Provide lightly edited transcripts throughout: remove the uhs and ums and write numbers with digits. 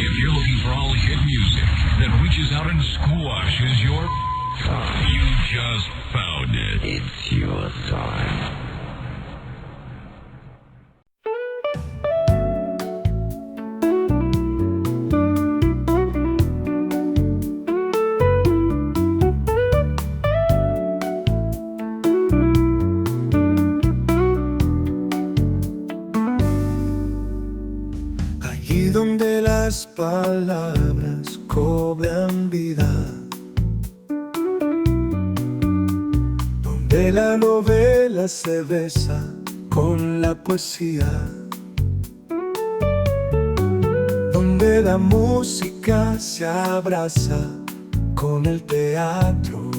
If you're looking for all hit music that reaches out and squashes your... You just found it. It's your time. Allí donde las palabras cobran vida, donde la novela se besa con la poesía, donde la música se abraza con el teatro,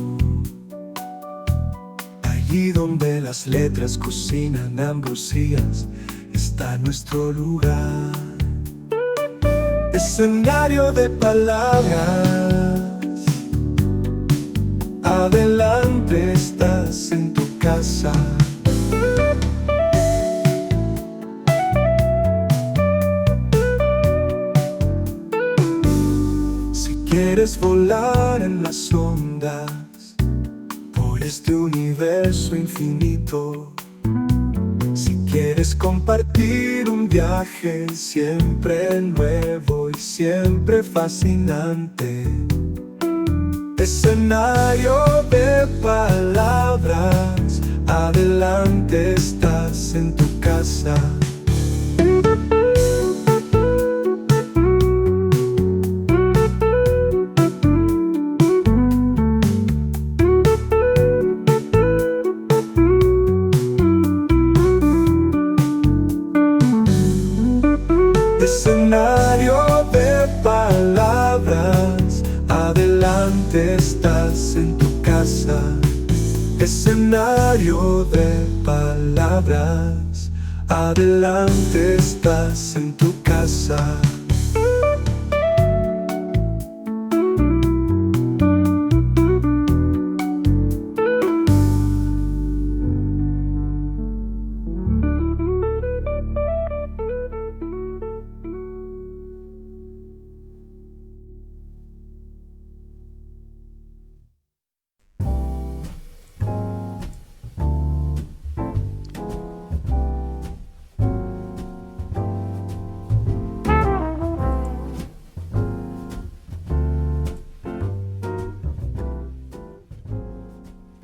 allí donde las letras cocinan ambrosías, está nuestro lugar. Escenario de palabras, adelante estás en tu casa. Si quieres volar en las ondas por este universo infinito, si quieres compartir un viaje siempre nuevo y siempre fascinante, escenario de palabras, adelante estás en tu casa. Escenario de palabras, adelante estás en tu casa. Escenario de palabras, adelante estás en tu casa.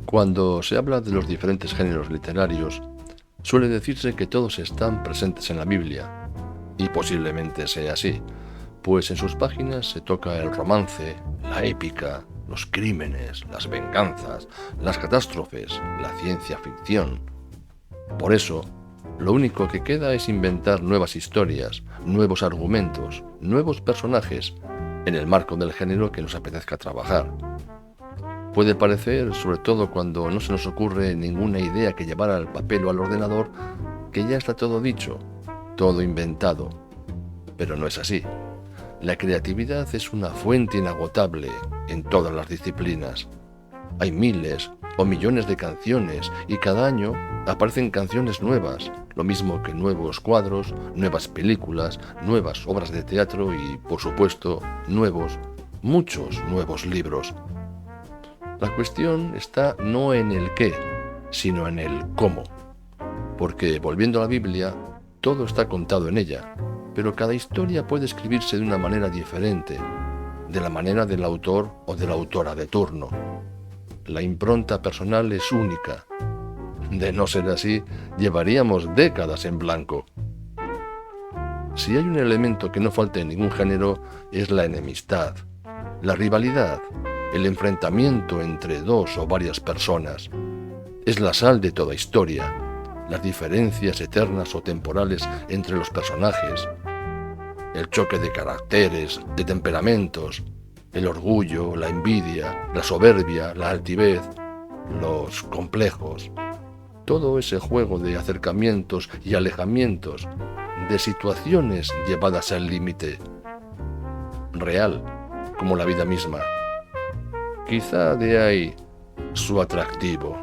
Cuando se habla de los diferentes géneros literarios, suele decirse que todos están presentes en la Biblia, y posiblemente sea así, pues en sus páginas se toca el romance, la épica, los crímenes, las venganzas, las catástrofes, la ciencia ficción. Por eso, lo único que queda es inventar nuevas historias, nuevos argumentos, nuevos personajes, en el marco del género que nos apetezca trabajar. Puede parecer, sobre todo cuando no se nos ocurre ninguna idea que llevar al papel o al ordenador, que ya está todo dicho, todo inventado. Pero no es así. La creatividad es una fuente inagotable en todas las disciplinas. Hay miles o millones de canciones y cada año aparecen canciones nuevas, lo mismo que nuevos cuadros, nuevas películas, nuevas obras de teatro y, por supuesto, muchos nuevos libros. La cuestión está no en el qué, sino en el cómo. Porque, volviendo a la Biblia, todo está contado en ella, pero cada historia puede escribirse de una manera diferente, de la manera del autor o de la autora de turno. La impronta personal es única. De no ser así, llevaríamos décadas en blanco. Si hay un elemento que no falta en ningún género, es la enemistad, la rivalidad, el enfrentamiento entre dos o varias personas. Es la sal de toda historia, las diferencias eternas o temporales entre los personajes, el choque de caracteres, de temperamentos, el orgullo, la envidia, la soberbia, la altivez, los complejos. Todo ese juego de acercamientos y alejamientos, de situaciones llevadas al límite, real, como la vida misma. Quizá de ahí su atractivo.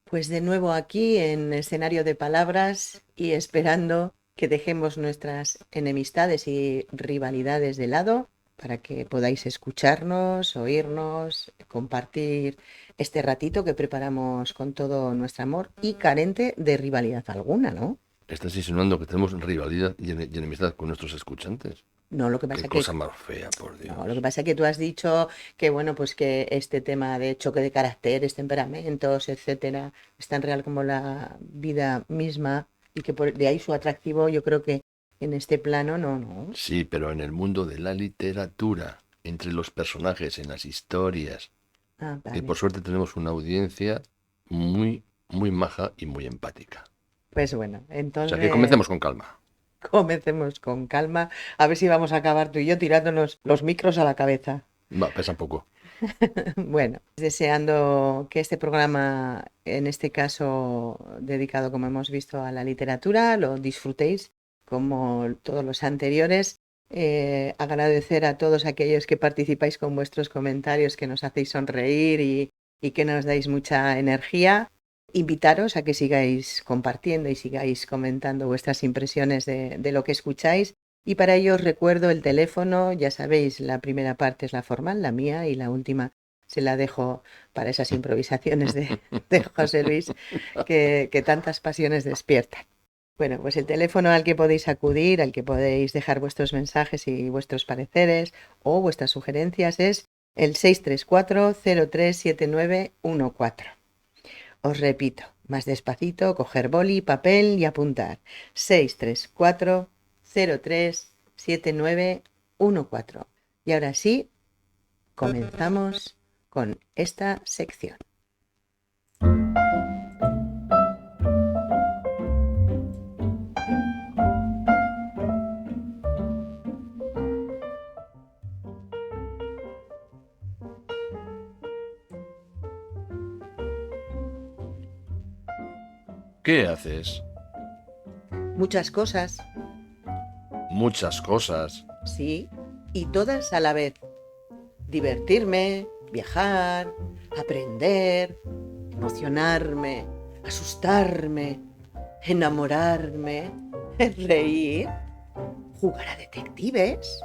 Pues de nuevo aquí en escenario de palabras y esperando que dejemos nuestras enemistades y rivalidades de lado para que podáis escucharnos, oírnos, compartir este ratito que preparamos con todo nuestro amor y carente de rivalidad alguna, ¿no? ¿Estás insinuando que tenemos rivalidad y enemistad con nuestros escuchantes? No, lo que Qué pasa cosa que más fea, por Dios. no, lo que pasa es que tú has dicho que bueno, pues que este tema de choque de caracteres, temperamentos, etcétera, es tan real como la vida misma y que de ahí su atractivo, yo creo que en este plano no. Sí, pero en el mundo de la literatura, entre los personajes, en las historias, Ah, que vale. por suerte tenemos una audiencia muy, muy maja y muy empática. Pues bueno, O sea que entonces comencemos con calma. comencemos con calma, a ver si vamos a acabar tú y yo tirándonos los micros a la cabeza. Va, pesa un poco. Bueno, deseando que este programa, en este caso dedicado, como hemos visto, a la literatura, lo disfrutéis como todos los anteriores. Agradecer a todos aquellos que participáis con vuestros comentarios, que nos hacéis sonreír y que nos dais mucha energía. Invitaros a que sigáis compartiendo y sigáis comentando vuestras impresiones de lo que escucháis. Y para ello os recuerdo el teléfono, ya sabéis, la primera parte es la formal, la mía, y la última se la dejo para esas improvisaciones de José Luis que tantas pasiones despiertan. Bueno, pues el teléfono al que podéis acudir, al que podéis dejar vuestros mensajes y vuestros pareceres o vuestras sugerencias es el 634-037914. Os repito, más despacito, coger boli, papel y apuntar. 634-037914. Y ahora sí, comenzamos con esta sección. ¿Qué haces? Muchas cosas, Muchas cosas. sí, y todas a la vez. Divertirme, viajar, aprender, emocionarme, asustarme, enamorarme, reír, jugar a detectives.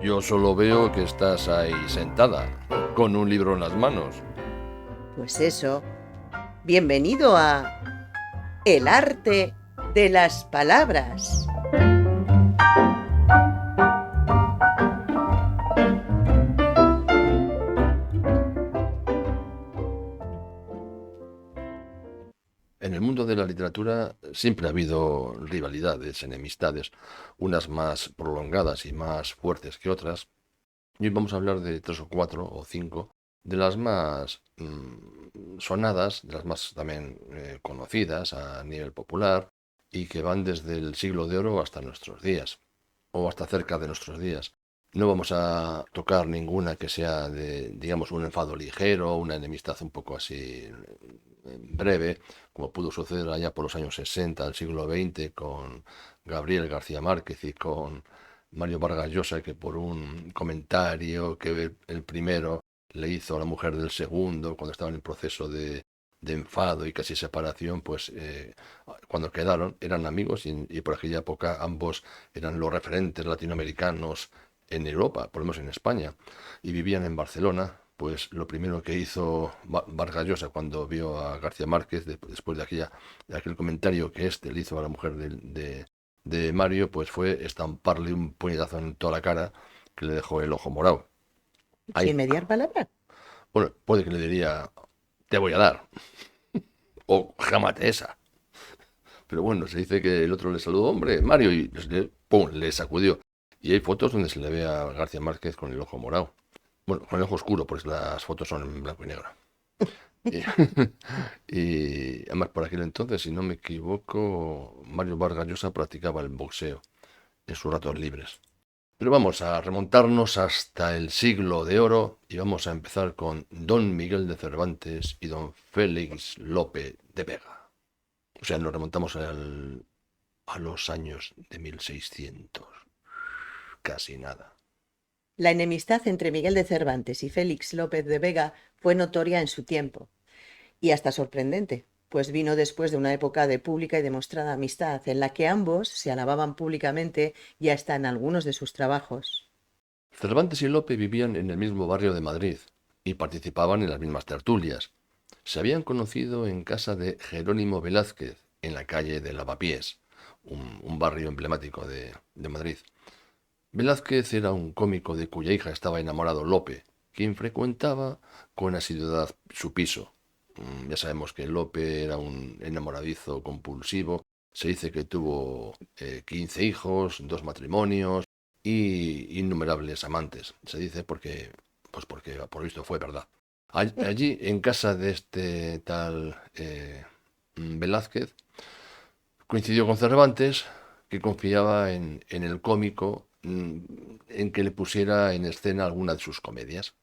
Yo solo veo que estás ahí sentada, con un libro en las manos. Pues eso, bienvenido a El arte de las palabras. En el mundo de la literatura siempre ha habido rivalidades, enemistades, unas más prolongadas y más fuertes que otras. Y hoy vamos a hablar de 3 o 4 o 5 de las más sonadas, de las más también conocidas a nivel popular y que van desde el siglo de oro hasta nuestros días o hasta cerca de nuestros días. No vamos a tocar ninguna que sea de, digamos, un enfado ligero, una enemistad un poco así breve, como pudo suceder allá por los años 60 del siglo XX con Gabriel García Márquez y con Mario Vargas Llosa, que por un comentario que el primero le hizo a la mujer del segundo cuando estaba en el proceso de enfado y casi separación, pues cuando quedaron eran amigos y por aquella época ambos eran los referentes latinoamericanos en Europa, por lo menos en España, y vivían en Barcelona. Pues lo primero que hizo Vargas Llosa cuando vio a García Márquez, después de aquel comentario que éste le hizo a la mujer de Mario, pues fue estamparle un puñetazo en toda la cara que le dejó el ojo morado. Ahí, Sin mediar palabra. bueno, puede que le diría, te voy a dar, o jámate esa. Pero bueno, se dice que el otro le saludó, hombre, Mario, y ¡pum!, le sacudió. Y hay fotos donde se le ve a García Márquez con el ojo morado. Bueno, con el ojo oscuro, pues las fotos son en blanco y negro. Y, y además por aquel entonces, si no me equivoco, Mario Vargas Llosa practicaba el boxeo en sus ratos libres. Pero vamos a remontarnos hasta el siglo de oro y vamos a empezar con Don Miguel de Cervantes y Don Félix Lope de Vega. O sea, nos remontamos a los años de 1600. Casi nada. La enemistad entre Miguel de Cervantes y Félix López de Vega fue notoria en su tiempo, y hasta sorprendente, pues vino después de una época de pública y demostrada amistad, en la que ambos se alababan públicamente y hasta en algunos de sus trabajos. Cervantes y Lope vivían en el mismo barrio de Madrid y participaban en las mismas tertulias. Se habían conocido en casa de Jerónimo Velázquez, en la calle de Lavapiés, un barrio emblemático de Madrid. Velázquez era un cómico de cuya hija estaba enamorado Lope, quien frecuentaba con asiduidad su piso. Ya sabemos que Lope era un enamoradizo compulsivo. Se dice que tuvo 15 hijos, 2 matrimonios y innumerables amantes. Se dice porque por visto fue verdad. Allí, en casa de este tal Velázquez, coincidió con Cervantes, que confiaba en el cómico, en que le pusiera en escena alguna de sus comedias,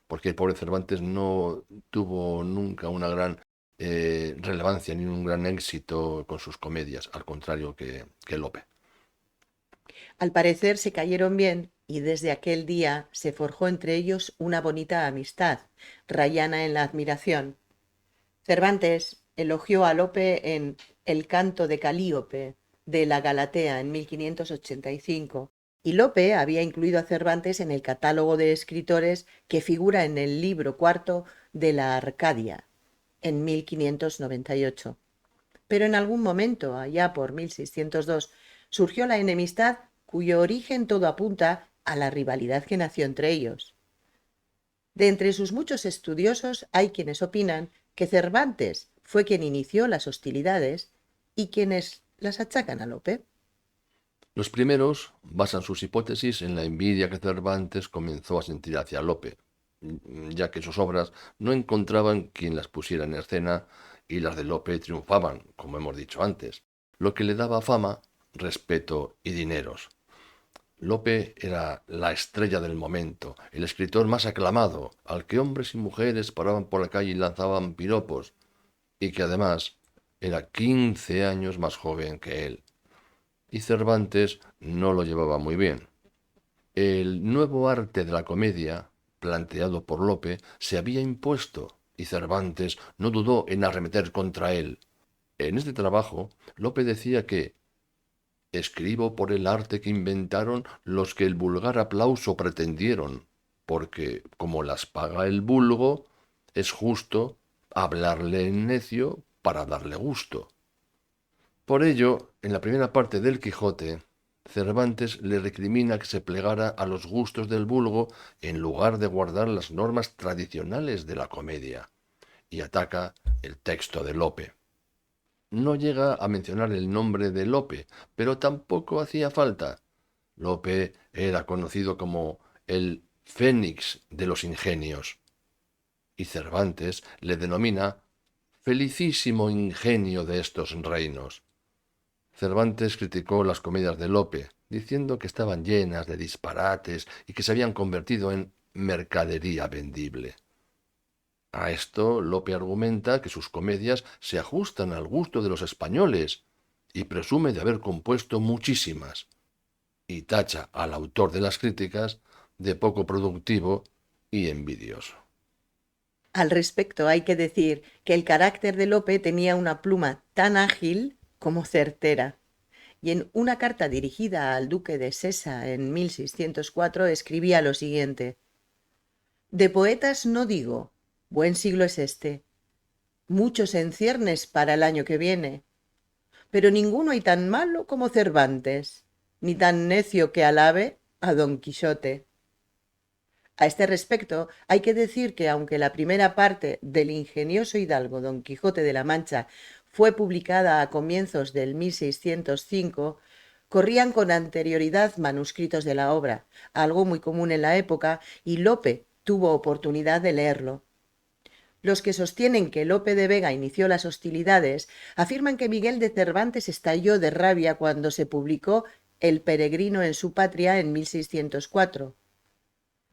porque el pobre Cervantes no tuvo nunca una gran relevancia ni un gran éxito con sus comedias, al contrario que Lope. Al parecer se cayeron bien y desde aquel día se forjó entre ellos una bonita amistad, rayana en la admiración. Cervantes elogió a Lope en El canto de Calíope de la Galatea en 1585 y Lope había incluido a Cervantes en el catálogo de escritores que figura en el libro cuarto de la Arcadia en 1598. Pero en algún momento, allá por 1602, surgió la enemistad cuyo origen todo apunta a la rivalidad que nació entre ellos. De entre sus muchos estudiosos hay quienes opinan que Cervantes fue quien inició las hostilidades y quienes las achacan a Lope. Los primeros basan sus hipótesis en la envidia que Cervantes comenzó a sentir hacia Lope, ya que sus obras no encontraban quien las pusiera en escena y las de Lope triunfaban, como hemos dicho antes, lo que le daba fama, respeto y dineros. Lope era la estrella del momento, el escritor más aclamado, al que hombres y mujeres paraban por la calle y lanzaban piropos, y que además era 15 años más joven que él. Y Cervantes no lo llevaba muy bien. El nuevo arte de la comedia, planteado por Lope, se había impuesto, y Cervantes no dudó en arremeter contra él. En este trabajo, Lope decía que escribo por el arte que inventaron los que el vulgar aplauso pretendieron, porque, como las paga el vulgo, es justo hablarle en necio para darle gusto. Por ello, en la primera parte del Quijote, Cervantes le recrimina que se plegara a los gustos del vulgo en lugar de guardar las normas tradicionales de la comedia, y ataca el texto de Lope. No llega a mencionar el nombre de Lope, pero tampoco hacía falta. Lope era conocido como el Fénix de los ingenios, y Cervantes le denomina felicísimo ingenio de estos reinos. Cervantes criticó las comedias de Lope, diciendo que estaban llenas de disparates y que se habían convertido en mercadería vendible. A esto Lope argumenta que sus comedias se ajustan al gusto de los españoles y presume de haber compuesto muchísimas, y tacha al autor de las críticas de poco productivo y envidioso. Al respecto hay que decir que el carácter de Lope tenía una pluma tan ágil como certera, y en una carta dirigida al duque de Sesa en 1604 escribía lo siguiente: «De poetas no digo, buen siglo es este, muchos en ciernes para el año que viene, pero ninguno hay tan malo como Cervantes, ni tan necio que alabe a Don Quijote». A este respecto, hay que decir que aunque la primera parte del ingenioso hidalgo Don Quijote de la Mancha fue publicada a comienzos del 1605, corrían con anterioridad manuscritos de la obra, algo muy común en la época, y Lope tuvo oportunidad de leerlo. Los que sostienen que Lope de Vega inició las hostilidades afirman que Miguel de Cervantes estalló de rabia cuando se publicó El peregrino en su patria en 1604.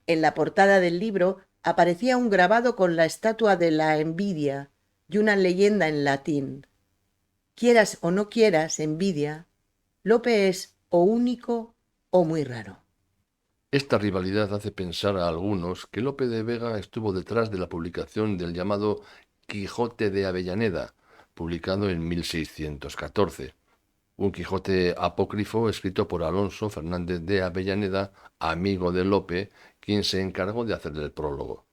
En la portada del libro aparecía un grabado con la estatua de la envidia y una leyenda en latín: «Quieras o no quieras, envidia, Lope es o único o muy raro». Esta rivalidad hace pensar a algunos que Lope de Vega estuvo detrás de la publicación del llamado Quijote de Avellaneda, publicado en 1614. Un Quijote apócrifo escrito por Alonso Fernández de Avellaneda, amigo de Lope, quien se encargó de hacerle el prólogo.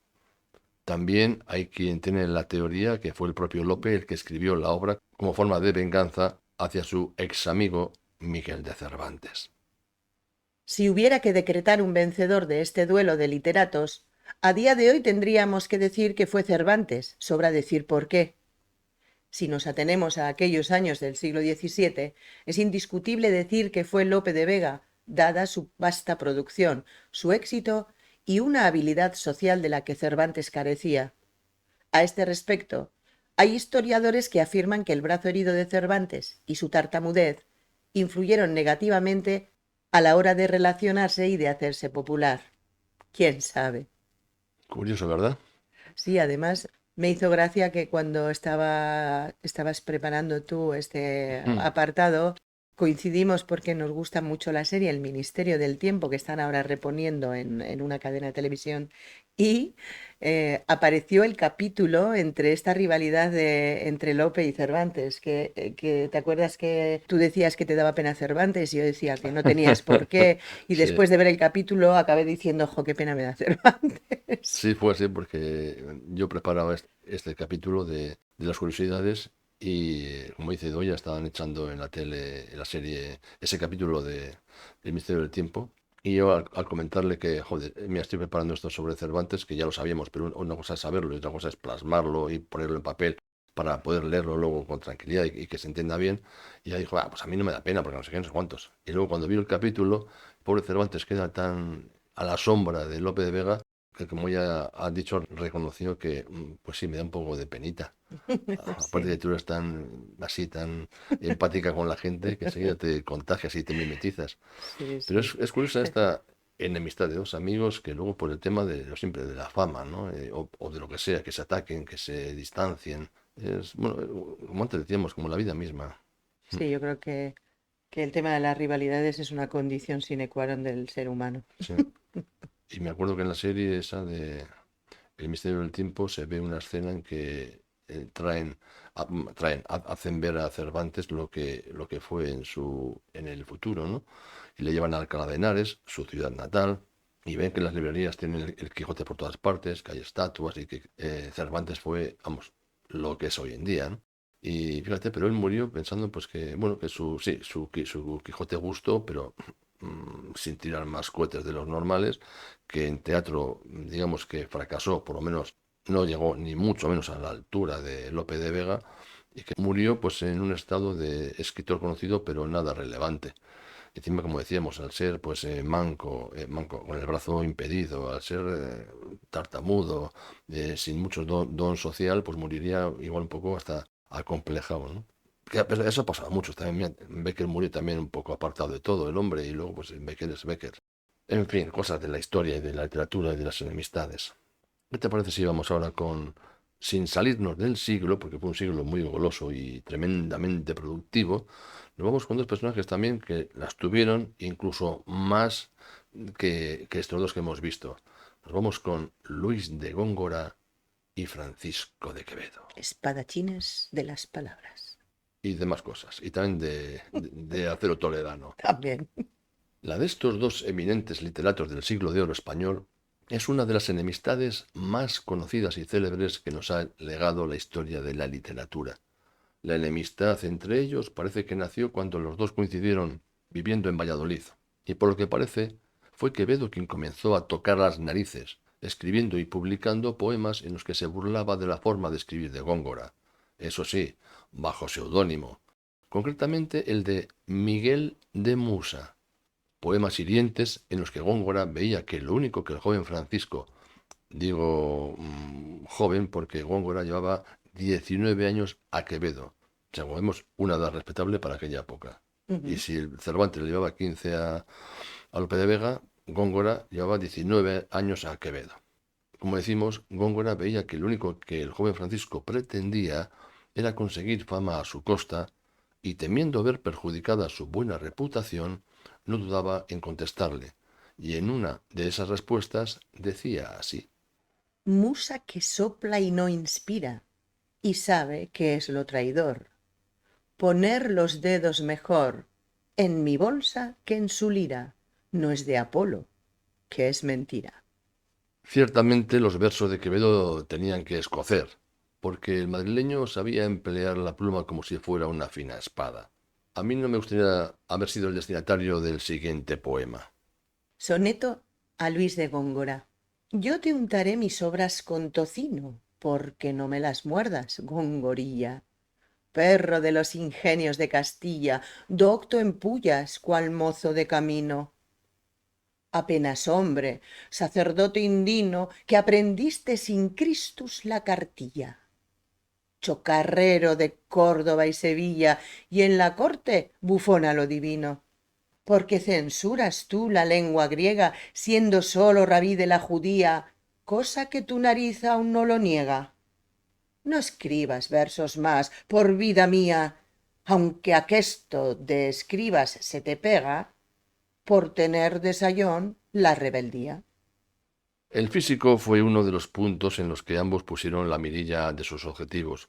También hay quien tiene la teoría que fue el propio Lope el que escribió la obra como forma de venganza hacia su ex amigo Miguel de Cervantes. Si hubiera que decretar un vencedor de este duelo de literatos, a día de hoy tendríamos que decir que fue Cervantes, sobra decir por qué. Si nos atenemos a aquellos años del siglo XVII, es indiscutible decir que fue Lope de Vega, dada su vasta producción, su éxito y una habilidad social de la que Cervantes carecía. A este respecto, hay historiadores que afirman que el brazo herido de Cervantes y su tartamudez influyeron negativamente a la hora de relacionarse y de hacerse popular. ¿Quién sabe? Curioso, ¿verdad? Sí, además me hizo gracia que cuando estabas preparando tú este apartado, coincidimos porque nos gusta mucho la serie El Ministerio del Tiempo, que están ahora reponiendo en una cadena de televisión, y apareció el capítulo entre esta rivalidad entre Lope y Cervantes, que te acuerdas que tú decías que te daba pena Cervantes y yo decía que no tenías por qué, y Sí. después de ver el capítulo acabé diciendo, jo, qué pena me da Cervantes. Sí, fue así porque yo preparaba este capítulo de las curiosidades y, como dice Doya, estaban echando en la tele, en la serie, ese capítulo de El Misterio del Tiempo. Y yo al comentarle que, joder, mira, estoy preparando esto sobre Cervantes, que ya lo sabíamos, pero una cosa es saberlo y otra cosa es plasmarlo y ponerlo en papel para poder leerlo luego con tranquilidad y que se entienda bien. Y ella dijo, ah, pues a mí no me da pena porque no sé qué, no sé cuántos. Y luego cuando vi el capítulo, pobre Cervantes queda tan a la sombra de Lope de Vega que, como ya has dicho, reconoció que, pues sí, me da un poco de penita. Aparte de Sí, que tú eres tan así, tan empática con la gente, que enseguida te contagias y te mimetizas. sí, Pero sí. es curiosa esta enemistad de dos amigos que luego por el tema de lo siempre de la fama, ¿no? O de lo que sea, que se ataquen, que se distancien. Es, bueno, como antes decíamos, como la vida misma. Sí, yo creo que el tema de las rivalidades es una condición sine qua non del ser humano. Sí. Y me acuerdo que en la serie esa de El Misterio del Tiempo se ve una escena en que hacen ver a Cervantes lo que fue en el futuro, ¿no? Y le llevan a Alcalá de Henares, su ciudad natal, y ven que las librerías tienen el Quijote por todas partes, que hay estatuas y que Cervantes fue, vamos, lo que es hoy en día, ¿no? Y fíjate, pero él murió pensando pues que, bueno, que sí, su Quijote gustó, pero sin tirar más cohetes de los normales, que en teatro, digamos que fracasó, por lo menos no llegó ni mucho menos a la altura de Lope de Vega, y que murió pues en un estado de escritor conocido, pero nada relevante. Encima, como decíamos, al ser pues manco, con el brazo impedido, al ser tartamudo, sin mucho don social, pues moriría igual un poco hasta acomplejado, ¿no? Eso ha pasado mucho. También Becker murió también un poco apartado de todo, el hombre, y luego pues Becker es Becker. En fin, cosas de la historia y de la literatura y de las enemistades. ¿Qué te parece si vamos ahora con, sin salirnos del siglo, porque fue un siglo muy goloso y tremendamente productivo, nos vamos con dos personajes también que las tuvieron incluso más que estos dos que hemos visto. Nos vamos con Luis de Góngora y Francisco de Quevedo. Espadachines de las palabras. Y demás cosas. Y también de acero toledano. También. La de estos dos eminentes literatos del siglo de oro español es una de las enemistades más conocidas y célebres que nos ha legado la historia de la literatura. La enemistad entre ellos parece que nació cuando los dos coincidieron viviendo en Valladolid, y por lo que parece fue Quevedo quien comenzó a tocar las narices, escribiendo y publicando poemas en los que se burlaba de la forma de escribir de Góngora, eso sí, bajo seudónimo, concretamente el de Miguel de Musa, poemas hirientes en los que Góngora veía que lo único que el joven Francisco, digo joven porque Góngora llevaba 19 años a Quevedo, o sea, como vemos, una edad respetable para aquella época. Y Ujú. si el Cervantes le llevaba 15 a Lope de Vega, Góngora llevaba 19 años a Quevedo. Como decimos, Góngora veía que lo único que el joven Francisco pretendía era conseguir fama a su costa y, temiendo ver perjudicada su buena reputación, no dudaba en contestarle, y en una de esas respuestas decía así: Musa que sopla y no inspira, y sabe qué es lo traidor. Poner los dedos mejor en mi bolsa que en su lira no es de Apolo, que es mentira. Ciertamente los versos de Quevedo tenían que escocer, porque el madrileño sabía emplear la pluma como si fuera una fina espada. A mí no me gustaría haber sido el destinatario del siguiente poema. Soneto a Luis de Góngora. Yo te untaré mis obras con tocino, porque no me las muerdas, Gongorilla. Perro de los ingenios de Castilla, docto en pullas, cual mozo de camino. Apenas hombre, sacerdote indino, que aprendiste sin Christus la cartilla. Chocarrero de Córdoba y Sevilla, y en la corte bufón a lo divino. Porque censuras tú la lengua griega, siendo solo rabí de la judía, cosa que tu nariz aún no lo niega. No escribas versos más, por vida mía, aunque aquesto de escribas se te pega, por tener de sayón la rebeldía. El físico fue uno de los puntos en los que ambos pusieron la mirilla de sus objetivos.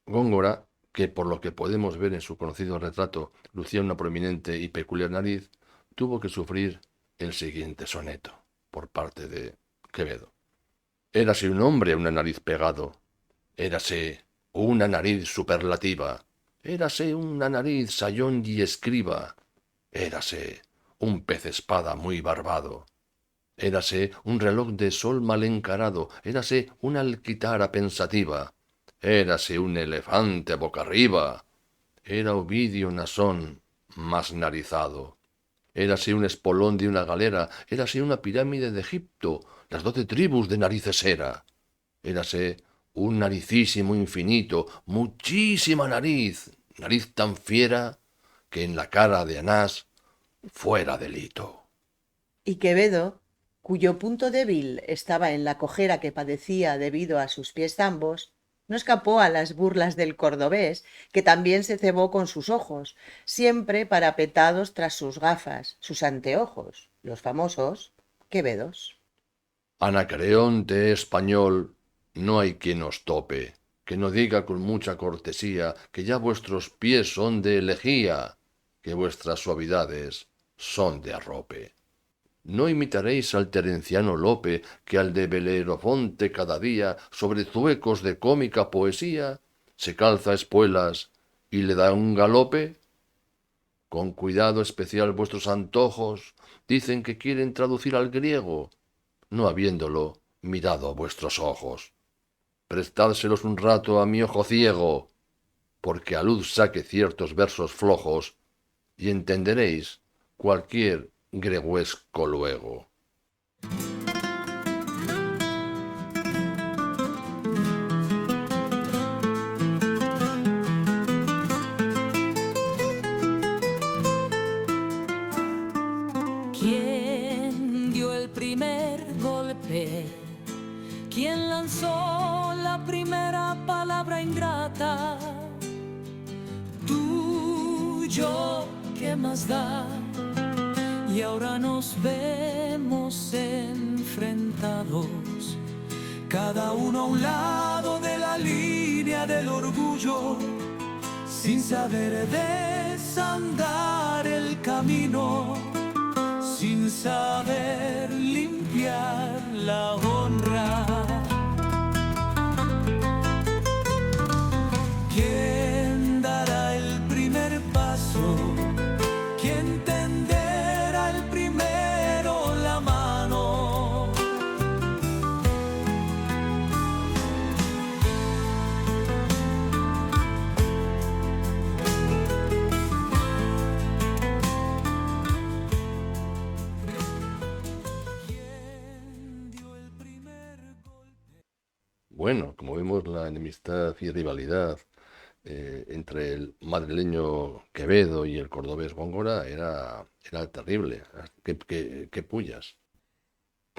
Góngora, que por lo que podemos ver en su conocido retrato lucía una prominente y peculiar nariz, tuvo que sufrir el siguiente soneto por parte de Quevedo. Érase un hombre a una nariz pegado, érase una nariz superlativa, érase una nariz sayón y escriba, érase un pez espada muy barbado, érase un reloj de sol mal encarado, érase una alquitara pensativa, érase un elefante boca arriba, era Ovidio Nasón más narizado, érase un espolón de una galera, érase una pirámide de Egipto, las 12 tribus de narices érase un naricísimo infinito, muchísima nariz, nariz tan fiera que en la cara de Anás fuera delito. Y Quevedo, cuyo punto débil estaba en la cojera que padecía debido a sus pies zambos, no escapó a las burlas del cordobés, que también se cebó con sus ojos, siempre parapetados tras sus gafas, sus anteojos, los famosos Quevedos. Anacreonte español, no hay quien os tope, que no diga con mucha cortesía que ya vuestros pies son de elegía, que vuestras suavidades son de arrope. No imitaréis al terenciano Lope, que al de Belerofonte cada día, sobre zuecos de cómica poesía, se calza espuelas y le da un galope. Con cuidado especial vuestros antojos dicen que quieren traducir al griego, no habiéndolo mirado a vuestros ojos. Prestádselos un rato a mi ojo ciego, porque a luz saque ciertos versos flojos, y entenderéis cualquier gregüesco luego. ¿Quién dio el primer golpe? ¿Quién lanzó la primera palabra ingrata? Tú, yo, ¿qué más da? Y ahora nos vemos enfrentados, cada uno a un lado de la línea del orgullo, sin saber desandar el camino, sin saber limpiar la honra. ¿Quién dará el primer paso? ¿Quién tenderá el primero la mano? Bueno, como vemos, la enemistad y rivalidad entre el madrileño Quevedo y el cordobés Góngora era terrible. ¿Qué pullas?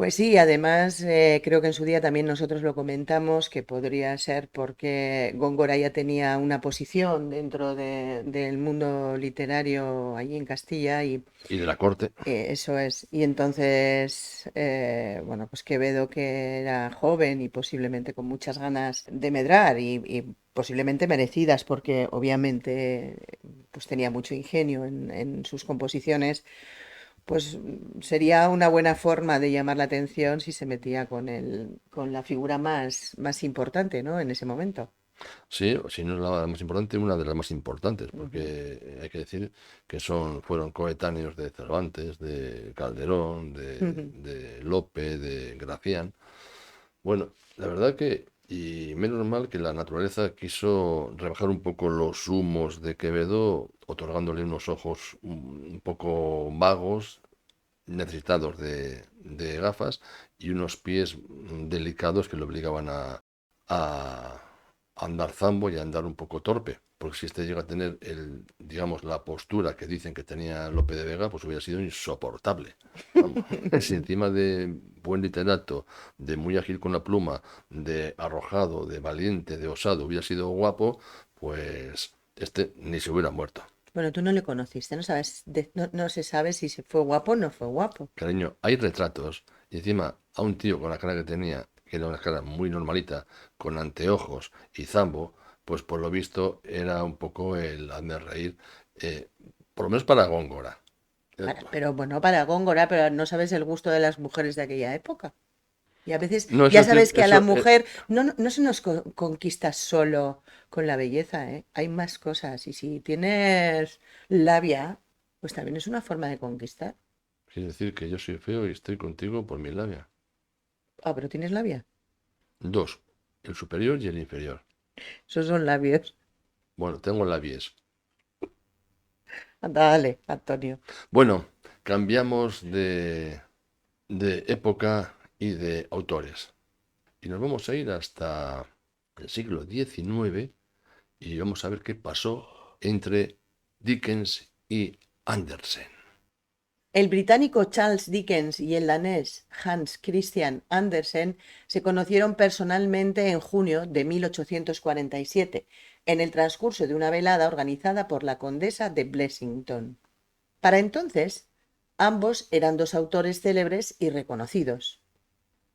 Pues sí, además creo que en su día también nosotros lo comentamos, que podría ser porque Góngora ya tenía una posición dentro del mundo literario allí en Castilla y Y de la corte, eso es. Y entonces, bueno, pues Quevedo, que era joven y posiblemente con muchas ganas de medrar y posiblemente merecidas, porque obviamente pues tenía mucho ingenio en sus composiciones, pues sería una buena forma de llamar la atención si se metía con la figura más importante, ¿no? En ese momento. sí, si no es la más importante, una de las más importantes, Ujú. porque hay que decir que fueron coetáneos de Cervantes, de Calderón, de Lope, de Gracián. Bueno, la verdad que, y menos mal que la naturaleza quiso rebajar un poco los humos de Quevedo, otorgándole unos ojos un poco vagos, necesitados de gafas, y unos pies delicados que le obligaban a andar zambo y a andar un poco torpe. Porque si este llega a tener digamos, la postura que dicen que tenía Lope de Vega, pues hubiera sido insoportable. Vamos, si encima de buen literato, de muy ágil con la pluma, de arrojado, de valiente, de osado, hubiera sido guapo, pues este ni se hubiera muerto. Bueno, tú no le conociste, no sabes, no se sabe si se fue guapo o no fue guapo. Cariño, hay retratos y encima a un tío con la cara que tenía, que era una cara muy normalita, con anteojos y zambo, pues por lo visto era un poco el hazme reír, eh, por lo menos para Góngora. Eh, Pero bueno, para Góngora, pero no sabes el gusto de las mujeres de aquella época. Y a veces No, ya eso, sabes que a la eso, mujer no se nos conquista solo con la belleza, ¿eh? Hay más cosas. Y si tienes labia, pues también es una forma de conquistar. quiere decir que yo soy feo y estoy contigo por mi labia. Ah, pero tienes labia. Dos, el superior y el inferior. Esos son labios. Bueno, tengo labies. Anda, dale, Antonio. Bueno, cambiamos de época y de autores. Y nos vamos a ir hasta el siglo XIX y vamos a ver qué pasó entre Dickens y Andersen. El británico Charles Dickens y el danés Hans Christian Andersen se conocieron personalmente en junio de 1847, en el transcurso de una velada organizada por la condesa de Blessington. Para entonces, ambos eran dos autores célebres y reconocidos.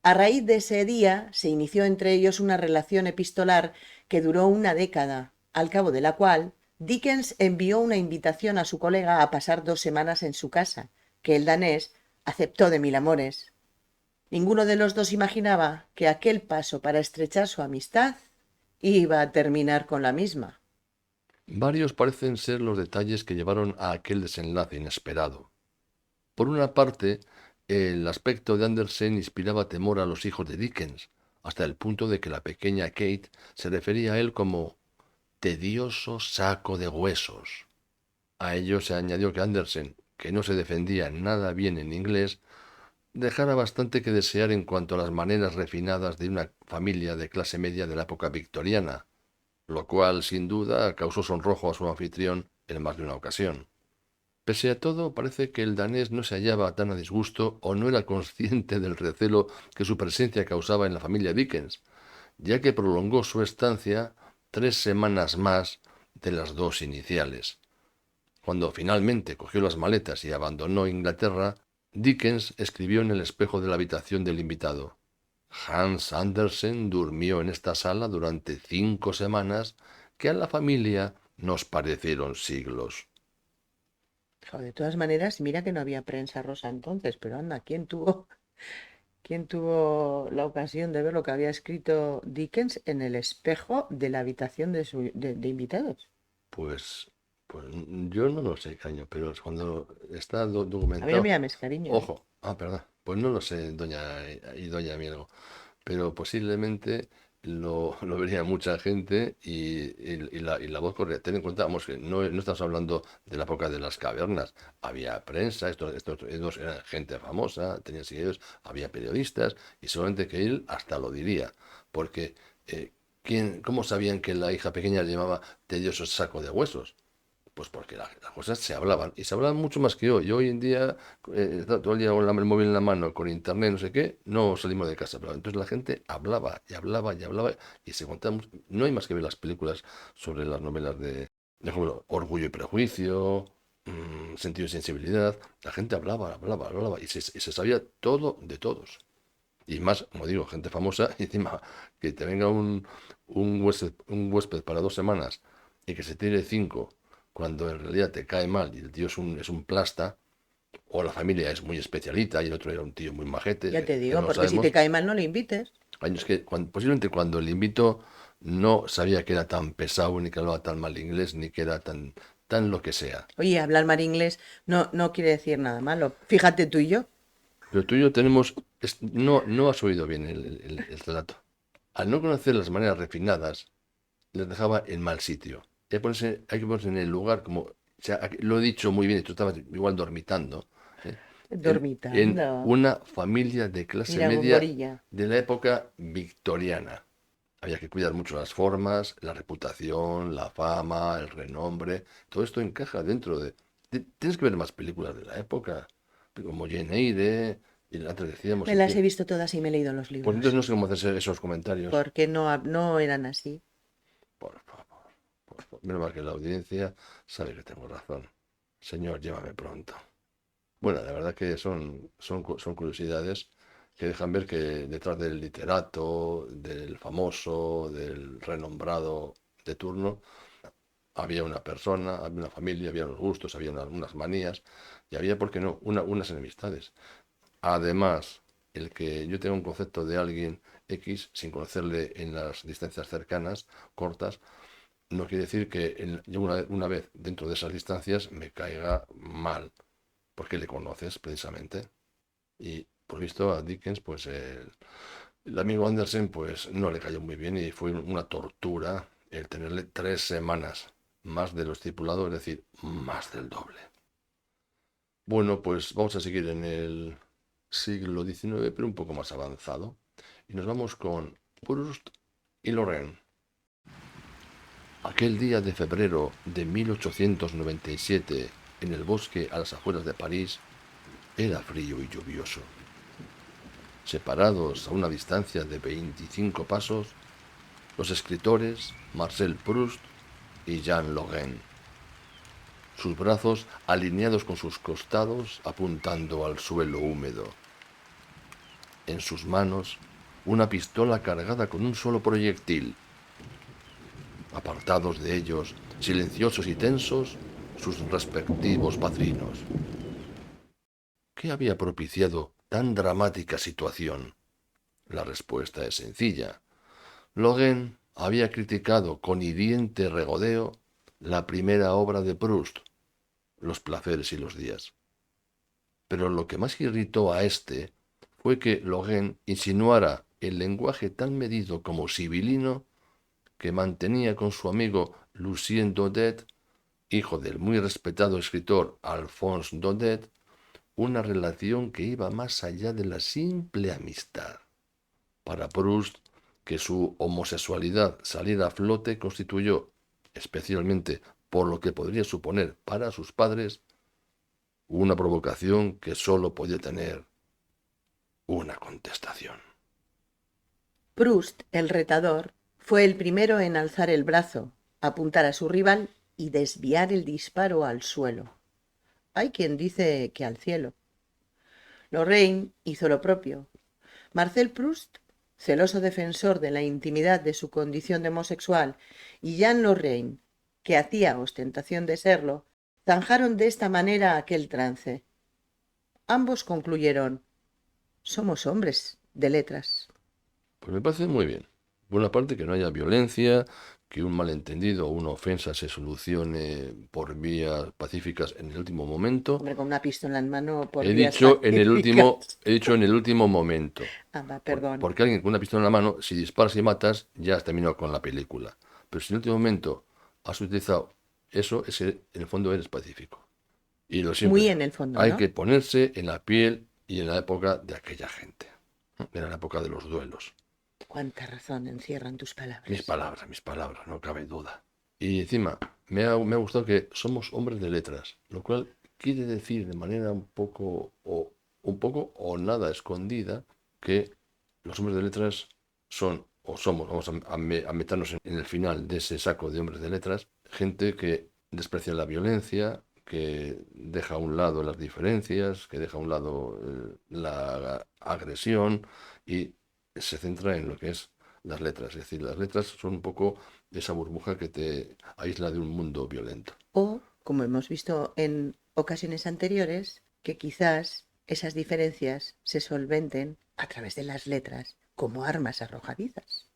A raíz de ese día se inició entre ellos una relación epistolar que duró una década, al cabo de la cual Dickens envió una invitación a su colega a pasar 2 semanas en su casa, que el danés aceptó de mil amores. Ninguno de los dos imaginaba que aquel paso para estrechar su amistad iba a terminar con la misma. Varios parecen ser los detalles que llevaron a aquel desenlace inesperado. Por una parte, el aspecto de Andersen inspiraba temor a los hijos de Dickens, hasta el punto de que la pequeña Kate se refería a él como tedioso saco de huesos. A ello se añadió que Andersen, que no se defendía nada bien en inglés, dejara bastante que desear en cuanto a las maneras refinadas de una familia de clase media de la época victoriana, lo cual sin duda causó sonrojo a su anfitrión en más de una ocasión. Pese a todo, parece que el danés no se hallaba tan a disgusto o no era consciente del recelo que su presencia causaba en la familia Dickens, ya que prolongó su estancia 3 semanas más de las dos iniciales. Cuando finalmente cogió las maletas y abandonó Inglaterra, Dickens escribió en el espejo de la habitación del invitado: Hans Andersen durmió en esta sala durante 5 semanas que a la familia nos parecieron siglos. De todas maneras, mira que no había prensa rosa entonces, pero anda, ¿quién tuvo la ocasión de ver lo que había escrito Dickens en el espejo de la habitación de invitados? Pues, pues yo no lo sé, caño, pero cuando está A mí no me documentado, llames cariño, ¿eh? ojo, perdón, pues no lo sé, doña Mielgo, pero posiblemente lo vería mucha gente y la voz corría. Ten en cuenta, vamos, que no estamos hablando de la época de las cavernas. Había prensa, estos eran gente famosa, tenían seguidores, había periodistas, y seguramente que él hasta lo diría, porque ¿cómo sabían que la hija pequeña le llamaba tedioso saco de huesos? Pues porque las cosas se hablaban, y se hablaban mucho más que hoy. Y hoy en día, todo el día con el móvil en la mano, con internet, no sé qué, no salimos de casa. Pero entonces la gente hablaba y hablaba y hablaba y se contaba. No hay más que ver las películas sobre las novelas de ejemplo, Orgullo y Prejuicio, Sentido y Sensibilidad. La gente hablaba, hablaba, hablaba y se sabía todo de todos. Y más, como digo, gente famosa, y encima que te venga un huésped para 2 semanas y que se tire 5 cuando en realidad te cae mal y el tío es un plasta, o la familia es muy especialita y el otro era un tío muy majete, Ya te que digo, no lo porque si sabemos. te cae mal no le invites. Años que posiblemente cuando el invito no sabía que era tan pesado, ni que hablaba tan mal inglés, ni que era tan lo que sea. Oye, hablar mal inglés no quiere decir nada malo. Fíjate tú y yo. Pero tú y yo no has oído bien el relato. Al no conocer las maneras refinadas, les dejaba en mal sitio. Hay que ponerse en el lugar como, o sea, lo he dicho muy bien, y tú estabas igual dormitando, ¿eh? En Dormitando. una familia de clase Mira, media Gomborilla. de la época victoriana. Había que cuidar mucho las formas, la reputación, la fama, el renombre. Todo esto encaja dentro de... Tienes que ver más películas de la época, como Jane Eyre, y antes decíamos... Me las he visto todas y me he leído los Pues entonces libros. no sé cómo hacer esos comentarios. Porque no eran así. Por favor, por favor. Menos mal que la audiencia sabe que tengo razón. Señor, llévame pronto. Bueno, la verdad que son curiosidades que dejan ver que detrás del literato, del famoso, del renombrado de turno, había una persona, había una familia, había unos gustos, había unas manías y había, ¿por qué no?, unas enemistades. Además, el que yo tenga un concepto de alguien X sin conocerle en las distancias cercanas, cortas, no quiere decir que yo una vez dentro de esas distancias me caiga mal, porque le conoces precisamente. Y por visto a Dickens, pues el amigo Andersen, pues no le cayó muy bien y fue una tortura el tenerle 3 semanas más de lo estipulado, es decir, más del doble. Bueno, pues vamos a seguir en el siglo XIX, pero un poco más avanzado. Y nos vamos con Proust y Lorraine. Aquel día de febrero de 1897, en el bosque a las afueras de París, era frío y lluvioso. Separados a una distancia de 25 pasos, los escritores Marcel Proust y Jean Lorraine, sus brazos alineados con sus costados apuntando al suelo húmedo. En sus manos, una pistola cargada con un solo proyectil. Apartados de ellos, silenciosos y tensos, sus respectivos padrinos. ¿Qué había propiciado tan dramática situación? La respuesta es sencilla. Lorraine había criticado con hiriente regodeo la primera obra de Proust, Los placeres y los días. Pero lo que más irritó a éste fue que Lorraine insinuara el lenguaje tan medido como sibilino que mantenía con su amigo Lucien Daudet, hijo del muy respetado escritor Alphonse Daudet, una relación que iba más allá de la simple amistad. Para Proust, que su homosexualidad saliera a flote constituyó, especialmente por lo que podría suponer para sus padres, una provocación que sólo podía tener una contestación. Proust, el retador, fue el primero en alzar el brazo, apuntar a su rival y desviar el disparo al suelo. Hay quien dice que al cielo. Lorraine hizo lo propio. Marcel Proust, celoso defensor de la intimidad de su condición de homosexual, y Jean Lorraine, que hacía ostentación de serlo, zanjaron de esta manera aquel trance. Ambos concluyeron: somos hombres de letras. Pues me parece muy bien. Por una parte, que no haya violencia, que un malentendido o una ofensa se solucione por vías pacíficas en el último momento. Hombre, con una pistola en mano por He vías dicho en el pacíficas. último momento. Ah, va, perdón. Porque alguien con una pistola en la mano, si disparas y matas, ya has terminado con la película. Pero si en el último momento has utilizado eso, en el fondo eres pacífico. Y lo siempre, Muy en el fondo, hay ¿no? que ponerse en la piel y en la época de aquella gente. Era la época de los duelos. Cuánta razón encierran tus palabras. Mis palabras, no cabe duda. Y encima, me ha gustado que somos hombres de letras, lo cual quiere decir de manera un poco o nada escondida que los hombres de letras son o somos, vamos a meternos en el final de ese saco de hombres de letras, gente que desprecia la violencia, que deja a un lado las diferencias, que deja a un lado la agresión y se centra en lo que es las letras. Es decir, las letras son un poco esa burbuja que te aísla de un mundo violento. O, como hemos visto en ocasiones anteriores, que quizás esas diferencias se solventen a través de las letras como armas arrojadizas.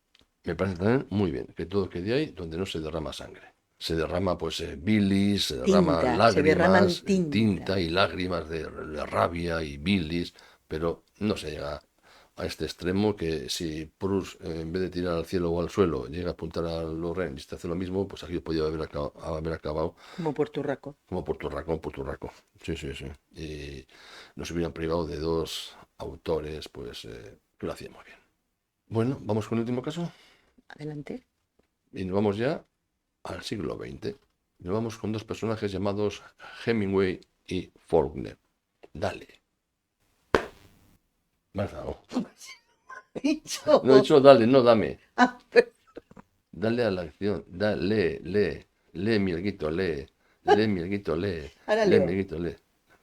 Me parece también muy bien que todo quede ahí donde no se derrama sangre. Se derrama pues bilis, se derrama Tinta, se derraman lágrimas, tinta. tinta y lágrimas de rabia y bilis, pero no se llega a este extremo que si Proust, en vez de tirar al cielo o al suelo, llega a apuntar a Lorraine y te hace lo mismo, pues aquí podía haber acabado Como por Turraco. como por Turraco. Sí, sí, sí. Y nos hubieran privado de dos autores, pues, que lo hacían muy bien. Bueno, vamos con el último caso Adelante. y nos vamos ya al siglo XX. Nos vamos con dos personajes llamados Hemingway y Faulkner. Dale. Me has dado. No he dicho dale, no dame. Ah, pero- Dale a la acción. Lee, Mielguito, lee. Lee, Mielguito, lee. Ahora Lee, leo. Mielguito, lee.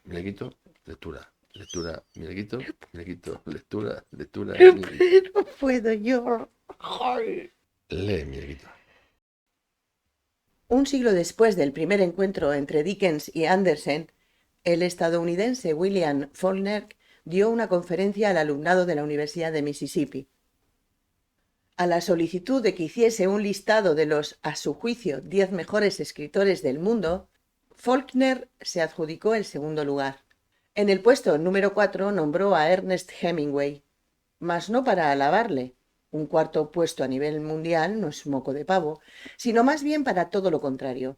Mielguito, lectura. Lectura, Mielguito, lectura. Mielguito. No puedo yo. Lee, Mielguito. Un siglo después del primer encuentro entre Dickens y Andersen, el estadounidense William Faulkner dio una conferencia al alumnado de la Universidad de Mississippi. A la solicitud de que hiciese un listado de los, a su juicio, 10 mejores escritores del mundo, Faulkner se adjudicó el segundo lugar. En el puesto número 4 nombró a Ernest Hemingway, mas no para alabarle. Un cuarto puesto a nivel mundial no es moco de pavo, sino más bien para todo lo contrario.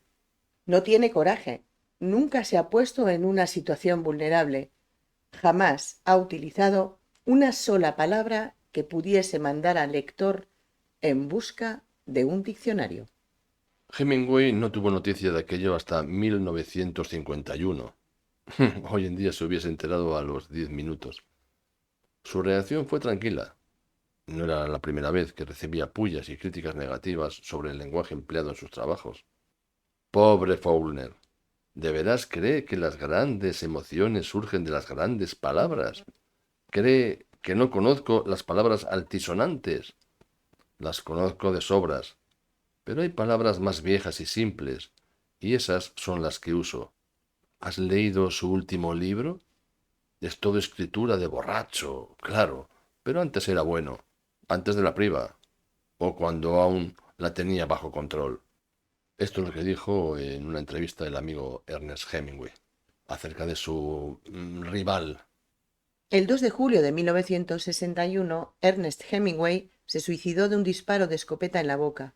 No tiene coraje, nunca se ha puesto en una situación vulnerable, jamás ha utilizado una sola palabra que pudiese mandar al lector en busca de un diccionario. Hemingway no tuvo noticia de aquello hasta 1951. Hoy en día se hubiese enterado a los 10 minutos. Su reacción fue tranquila. No era la primera vez que recibía pullas y críticas negativas sobre el lenguaje empleado en sus trabajos. Pobre Faulkner, ¿de veras cree que las grandes emociones surgen de las grandes palabras? ¿Cree que no conozco las palabras altisonantes? Las conozco de sobras, pero hay palabras más viejas y simples, y esas son las que uso. ¿Has leído su último libro? Es todo escritura de borracho, claro, pero antes era bueno, antes de la priva, o cuando aún la tenía bajo control. Esto es lo que dijo en una entrevista el amigo Ernest Hemingway, acerca de su rival. El 2 de julio de 1961, Ernest Hemingway se suicidó de un disparo de escopeta en la boca.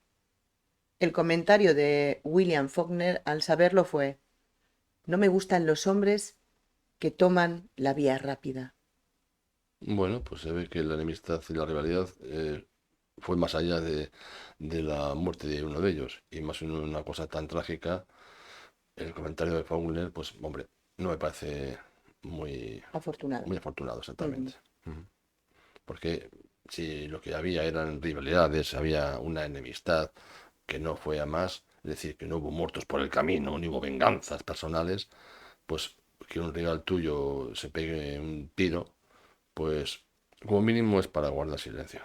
El comentario de William Faulkner al saberlo fue: «No me gustan los hombres que toman la vía rápida». Bueno, pues se ve que la enemistad y la rivalidad fue más allá de la muerte de uno de ellos, y más en una cosa tan trágica. El comentario de Faulkner, pues hombre, no me parece muy Afortunado. afortunado exactamente. Ujú. Porque si lo que había eran rivalidades, había una enemistad que no fue a más, es decir, que no hubo muertos por el camino, ni hubo venganzas personales, pues que un rival tuyo se pegue un tiro, pues como mínimo es para guardar silencio.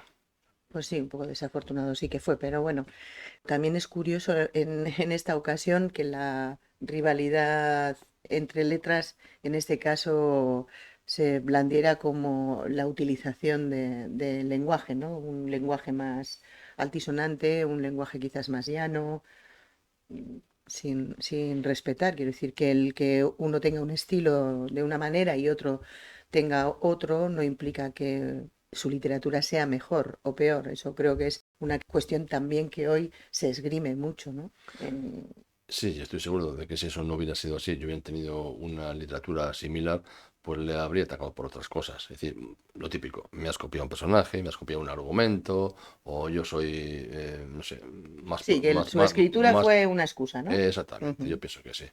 Pues sí, un poco desafortunado sí que fue, pero bueno, también es curioso en esta ocasión que la rivalidad entre letras, en este caso, se blandiera como la utilización del lenguaje, ¿no? Un lenguaje más altisonante, un lenguaje quizás más llano, sin respetar. Quiero decir que el que uno tenga un estilo de una manera y otro tenga otro no implica que su literatura sea mejor o peor. Eso creo que es una cuestión también que hoy se esgrime mucho, ¿no? Sí, estoy seguro de que si eso no hubiera sido así, yo hubiera tenido una literatura similar, pues le habría atacado por otras cosas. Es decir, lo típico, me has copiado un personaje, me has copiado un argumento, o yo soy, no sé, más... Sí, que su escritura fue una excusa, ¿no? Exactamente, yo pienso que sí.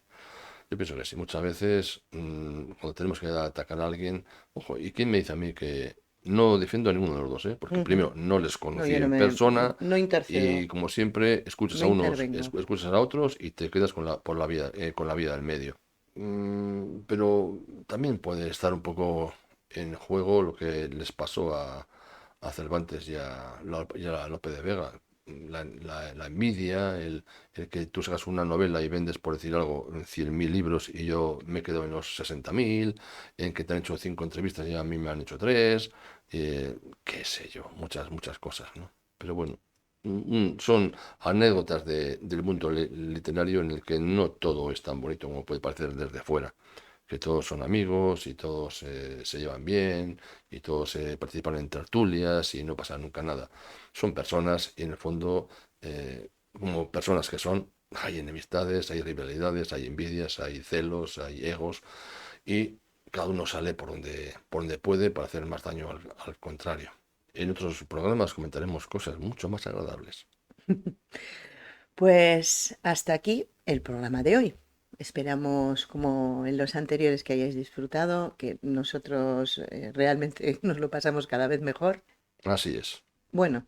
Yo pienso que sí. Muchas veces, cuando tenemos que atacar a alguien, ojo, ¿y quién me dice a mí que no defiendo a ninguno de los dos? Porque primero no les conocí yo no en persona no intercedo. y como siempre escuchas No a unos, intervengo. escuchas a otros y te quedas con la vida, con la vida del medio. Pero también puede estar un poco en juego lo que les pasó a Cervantes y a Lope de Vega. La envidia, el que tú sacas una novela y vendes, por decir algo, 100.000 libros y yo me quedo en los 60.000, en que te han hecho 5 entrevistas y a mí me han hecho 3, qué sé yo, muchas cosas, ¿no? Pero bueno, son anécdotas del mundo literario en el que no todo es tan bonito como puede parecer desde fuera, que todos son amigos y todos se llevan bien y todos participan en tertulias y no pasa nunca nada. Son personas y en el fondo, como personas que son, hay enemistades, hay rivalidades, hay envidias, hay celos, hay egos y cada uno sale por donde puede para hacer más daño al contrario. En otros programas comentaremos cosas mucho más agradables. Pues hasta aquí el programa de hoy. Esperamos, como en los anteriores, que hayáis disfrutado, que nosotros realmente nos lo pasamos cada vez mejor. Así es. Bueno,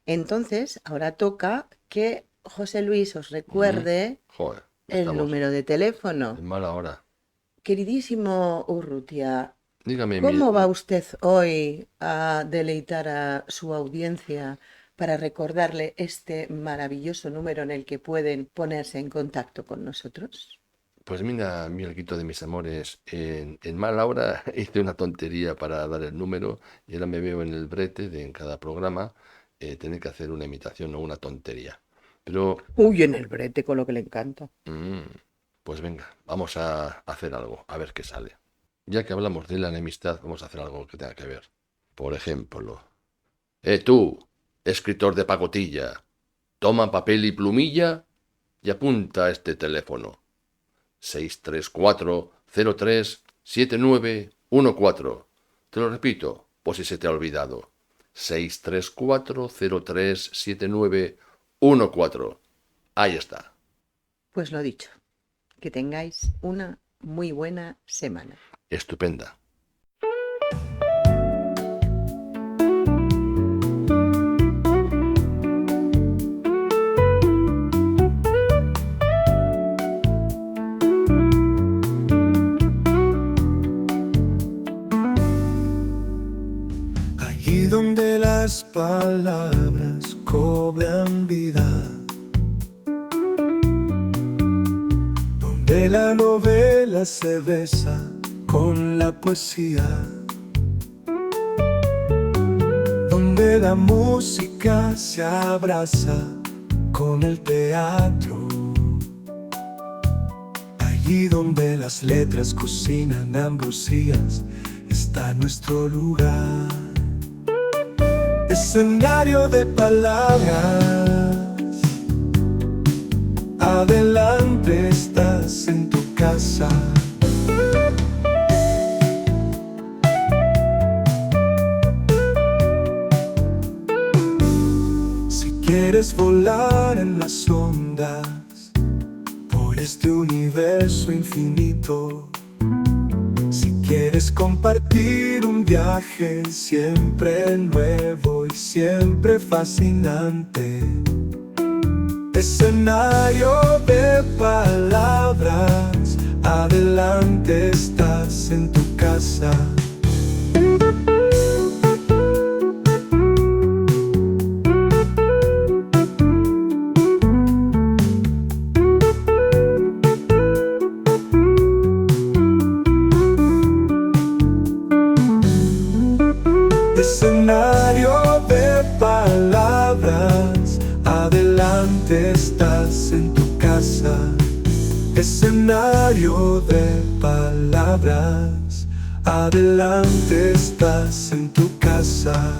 entonces ahora toca que José Luis os recuerde Joder, el estamos número de teléfono. en mala hora. Queridísimo Urrutia, Dígame, ¿cómo va usted hoy a deleitar a su audiencia para recordarle este maravilloso número en el que pueden ponerse en contacto con nosotros? Pues mira, mi alguito de mis amores, en mala hora hice una tontería para dar el número y ahora me veo en el brete de en cada programa tener que hacer una imitación o una tontería. Pero, Uy, en el brete, con lo que le encanta. pues venga, vamos a hacer algo, a ver qué sale. Ya que hablamos de la enemistad, vamos a hacer algo que tenga que ver. Por ejemplo, tú, escritor de pacotilla, toma papel y plumilla y apunta a este teléfono. 634-03-7914. Te lo repito, por si se te ha olvidado. 634-03-7914. Ahí está. Pues lo dicho, que tengáis una muy buena semana. Estupenda. Allí donde las palabras cobran vida, donde la novela se besa con la poesía, donde la música se abraza con el teatro, allí donde las letras cocinan ambrosías, está nuestro lugar. Escenario de palabras, adelante estás en tu casa. Si quieres volar en las ondas por este universo infinito, si quieres compartir un viaje siempre nuevo y siempre fascinante, escenario de palabras, adelante estás en tu casa. Escenario de palabras, adelante estás en tu casa. Escenario de palabras, adelante estás en tu casa.